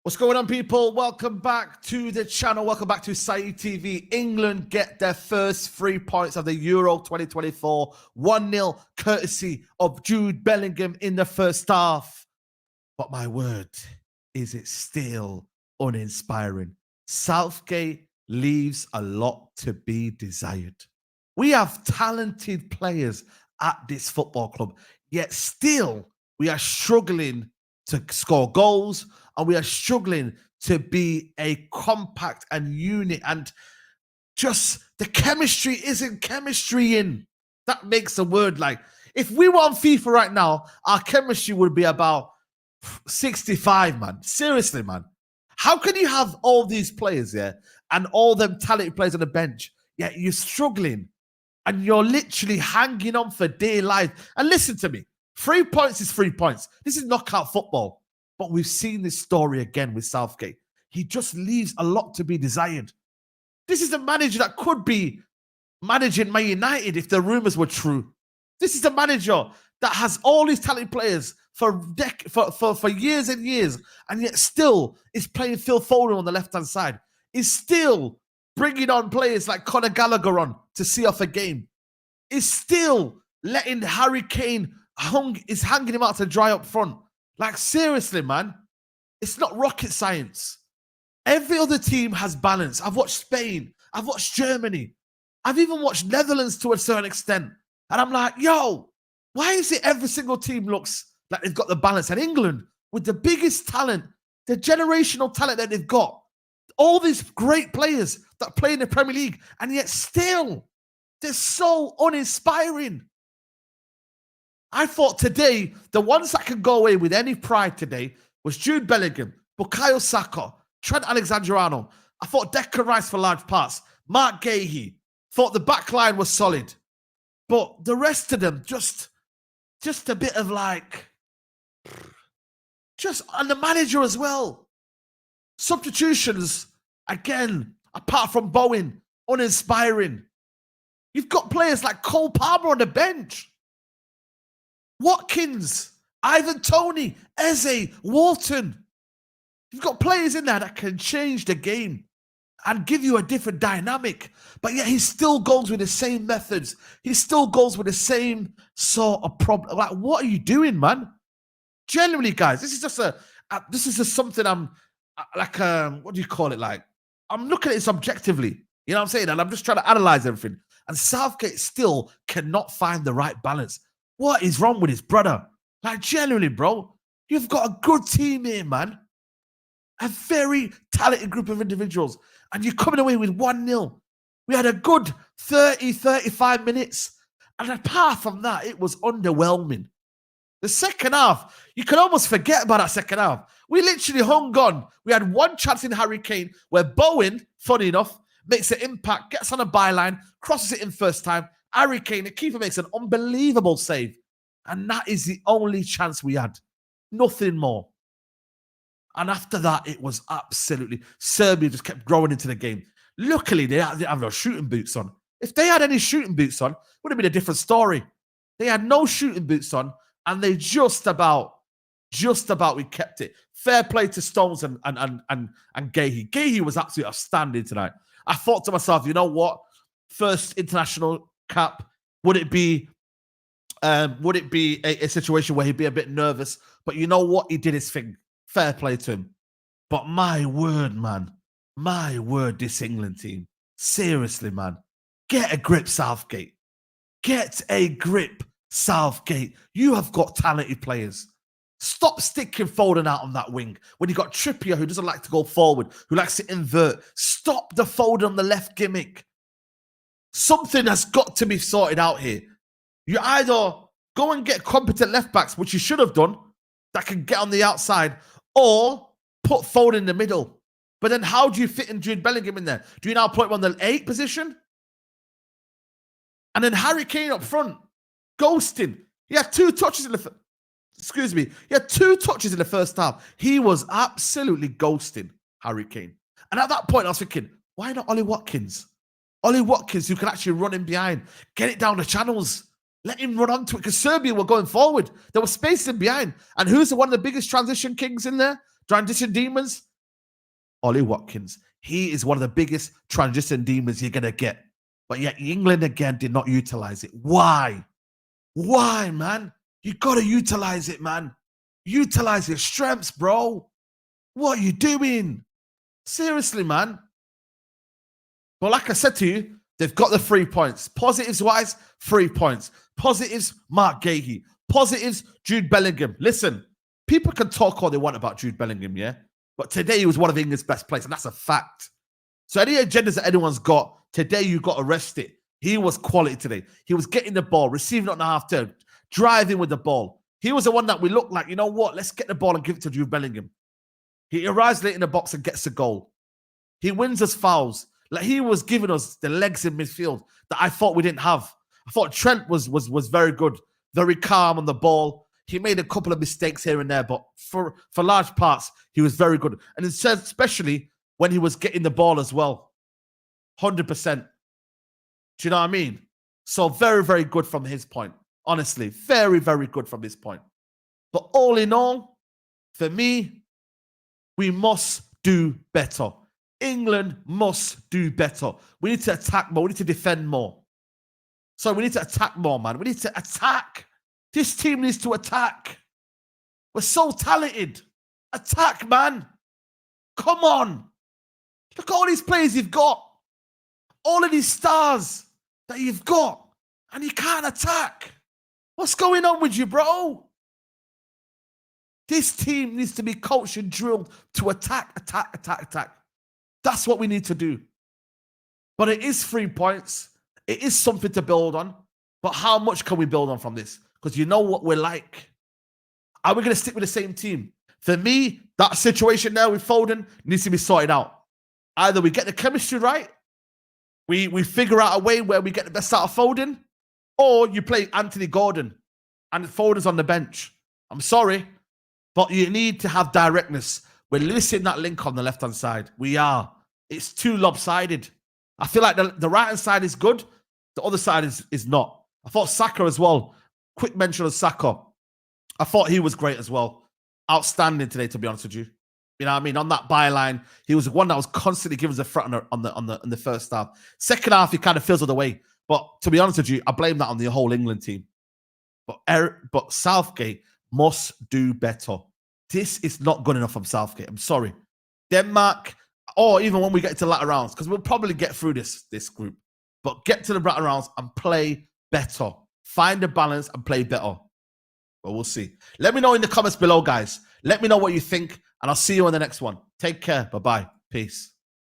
What's going on, people? Welcome back to the channel. Welcome back to Saeed TV. England get their first 3 points of the Euro 2024. 1-0 courtesy of Jude Bellingham in the first half. But my word, is it still uninspiring? Southgate leaves a lot to be desired. We have talented players at this football club, yet still we are struggling to score goals, and we are struggling to be a compact and unit, and just the chemistry isn't chemistry in. That makes the word like, if we were on FIFA right now, our chemistry would be about 65, man. Seriously, man. How can you have all these players here and all them talented players on the bench, yet you're struggling and you're literally hanging on for dear life? And listen to me, 3 points is 3 points. This is knockout football. But we've seen this story again with Southgate. He just leaves a lot to be desired. This is a manager that could be managing Man United if the rumors were true. This is a manager that has all these talented players for years and years, and yet still is playing Phil Foden on the left-hand side. Is still bringing on players like Conor Gallagher on to see off a game. Is still letting Harry Kane hanging him out to dry up front. Like, seriously, man, it's not rocket science. Every other team has balance. I've watched Spain. I've watched Germany. I've even watched Netherlands to a certain extent. And I'm like, yo, why is it every single team looks like they've got the balance? And England, with the biggest talent, the generational talent that they've got, all these great players that play in the Premier League, and yet still, they're so uninspiring. I thought today, the ones that could go away with any pride today was Jude Bellingham, Bukayo Saka, Trent Alexander-Arnold. I thought Declan Rice for large parts, Mark Gahey. Thought the back line was solid. But the rest of them, just a bit of like, and the manager as well. Substitutions, again, apart from Bowen, uninspiring. You've got players like Cole Palmer on the bench. Watkins, Ivan Toney, Eze, Walton. You've got players in there that can change the game and give you a different dynamic. But yet he still goes with the same methods. He still goes with the same sort of problem. Like, what are you doing, man? Genuinely, guys, this is just something I'm like, what do you call it? Like, I'm looking at it subjectively. You know what I'm saying? And I'm just trying to analyze everything. And Southgate still cannot find the right balance. What is wrong with his brother? Like, genuinely, bro, you've got a good team here, man. A very talented group of individuals. And you're coming away with 1-0. We had a good 30, 35 minutes. And apart from that, it was underwhelming. The second half, you can almost forget about that second half. We literally hung on. We had one chance in Harry Kane where Bowen, funny enough, makes an impact, gets on a byline, crosses it in first time. Harry Kane, the keeper, makes an unbelievable save. And that is the only chance we had. Nothing more. And after that, it was absolutely... Serbia just kept growing into the game. Luckily, they didn't have no shooting boots on. If they had any shooting boots on, it would have been a different story. They had no shooting boots on, and they just about we kept it. Fair play to Stones and Gahey. Gahey was absolutely outstanding tonight. I thought to myself, you know what? First international cap, would it be a situation where he'd be a bit nervous? But you know what? He did his thing. Fair play to him. But my word, man. My word, this England team. Seriously, man. Get a grip, Southgate. Get a grip, Southgate. You have got talented players. Stop sticking Foden out on that wing when you got Trippier, who doesn't like to go forward, who likes to invert. Stop the Foden on the left gimmick. Something has got to be sorted out here. You either go and get competent left backs, which you should have done, that can get on the outside, or put Foden in the middle. But then how do you fit in Jude Bellingham in there? Do you now put him on the 8 position? And then Harry Kane up front, ghosting. He had 2 touches in the... He had 2 touches in the first half. He was absolutely ghosting Harry Kane. And at that point, I was thinking, why not Ollie Watkins? Ollie Watkins, who can actually run in behind, get it down the channels, let him run onto it, because Serbia were going forward. There was space in behind. And who's one of the biggest transition kings in there? Transition demons? Ollie Watkins. He is one of the biggest transition demons you're going to get. But yet England again did not utilize it. Why? Why, man? You got to utilize it, man. Utilize your strengths, bro. What are you doing? Seriously, man. But like I said to you, they've got the 3 points. Positives-wise, 3 points. Positives, Mark Gahey. Positives, Jude Bellingham. Listen, people can talk all they want about Jude Bellingham, yeah? But today he was one of England's best players, and that's a fact. So any agendas that anyone's got, today you got to rest it. He was quality today. He was getting the ball, receiving it on the half turn, driving with the ball. He was the one that we looked like, you know what, let's get the ball and give it to Jude Bellingham. He arrives late in the box and gets the goal. He wins us fouls. Like he was giving us the legs in midfield that I thought we didn't have. I thought Trent was very good, very calm on the ball. He made a couple of mistakes here and there, but for large parts, he was very good. And especially when he was getting the ball as well. 100%. Do you know what I mean? So very, very good from his point. Honestly, very, very good from his point. But all in all, for me, we must do better. England must do better. We need to attack more. We need to defend more. So we need to attack more, man. We need to attack. This team needs to attack. We're so talented. Attack, man. Come on. Look at all these players you've got. All of these stars that you've got. And you can't attack. What's going on with you, bro? This team needs to be coached and drilled to attack, attack, attack, attack. That's what we need to do. But it is 3 points. It is something to build on. But how much can we build on from this? Because you know what we're like. Are we going to stick with the same team? For me, that situation there with Foden needs to be sorted out. Either we get the chemistry right, we figure out a way where we get the best out of Foden, or you play Anthony Gordon and Foden's on the bench. I'm sorry, but you need to have directness. We're missing that link on the left-hand side. We are. It's too lopsided. I feel like the right-hand side is good. The other side is not. I thought Saka as well. Quick mention of Saka. I thought he was great as well. Outstanding today, to be honest with you. You know what I mean? On that byline, he was the one that was constantly giving us a threat on the first half. Second half, he kind of fizzled away. But to be honest with you, I blame that on the whole England team. But Southgate must do better. This is not good enough from Southgate. I'm sorry. Denmark, or even when we get to latter rounds, because we'll probably get through this group. But get to the latter rounds and play better. Find a balance and play better. But we'll see. Let me know in the comments below, guys. Let me know what you think, and I'll see you on the next one. Take care. Bye-bye. Peace.